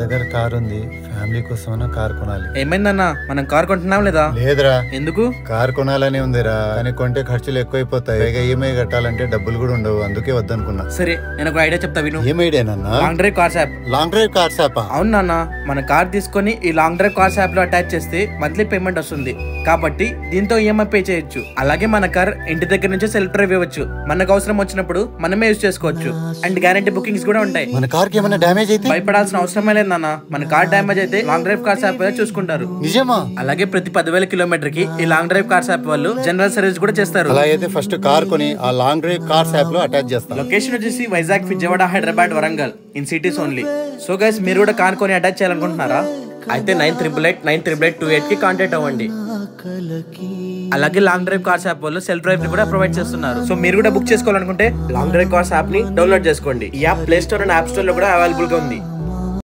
దగ్గర కార్ ఉంది, ఫ్యామిలీ కోసమైనా కార్ కొనాలి. ఏమైందన్నా, మనం కార్ కొంటున్నాం లేదా? లేదురా. ఎందుకు? కార్ కొనాలని ఉందిరా, కానీ కొంటే ఖర్చులు ఎక్కువైపోతాయి, పైగా ఈఎంఐ కట్టాలంటే డబ్బులు కూడా ఉండవు, అందుకే వద్దనుకున్నా. సరే, నేను ఒక ఐడియా చెప్తా విను. ఏం ఐడియానన్నా? Long drive cars app. Long drive cars app? అవును నాన్న, మన కార్ తీసుకొని ఈ లాంగ్ డ్రైవ్ కార్స్ యాప్ లో అటాచ్ చేస్తే మంత్లీ పేమెంట్ వస్తుంది, కాబట్టి దీంతో ఈఎంఐ పే చేయొచ్చు. అలాగే మన కార్ ఇంటి దగ్గర నుంచి సెల్ఫ్ డ్రైవ్ ఇవ్వచ్చు, మనకు అవసరం వచ్చినప్పుడు మనమే యూజ్ చేసుకోవచ్చు. అండ్ గ్యారంటీ బుకింగ్స్ కూడా ఉంటాయి. మన కార్ కి ఏమైనా డ్యామేజ్ అయితే భయపడాల్సిన అవసరమే లేదు నాన్న, మన కార్ డ్యామేజ్ అయితే లాంగ్ డ్రైవ్ కార్స్ యాప్ చూసుకుంటారు. నిజమా? అలాగే ప్రతి 10,000 కిలోమీటర్ కి ఈ లాంగ్ డ్రైవ్ కార్స్ యాప్ వాళ్ళు జనరల్ సర్వీస్ కూడా చేస్తారు. అలా అయితే ఫస్ట్ కార్ కొని ఆ లాంగ్ డ్రైవ్ కార్స్ యాప్ లో అటాచ్ చేస్తాం. లొకేషన్ వచ్చేసి Vizag, Vijayawada, Hyderabad, Warangal in cities only. So guys, మీరు కూడా కార్ కొని అటాచ్ చేయాలనుకుంటున్నారా? అయితే 9888988828 కి కాంటాక్ట్ అవ్వండి. అలాగే లాంగ్ డ్రైవ్ కార్స్ యాప్ వాళ్ళు సెల్ఫ్ డ్రైవ్ ని కూడా ప్రొవైడ్ చేస్తున్నారు. సో మీరు కూడా బుక్ చేసుకోవాలనుకుంటే లాంగ్ డ్రైవ్ కార్స్ యాప్ ని డౌన్లోడ్ చేసుకోండి. ఈ app play store and app store లో కూడా అవైలబుల్ గా ఉంది.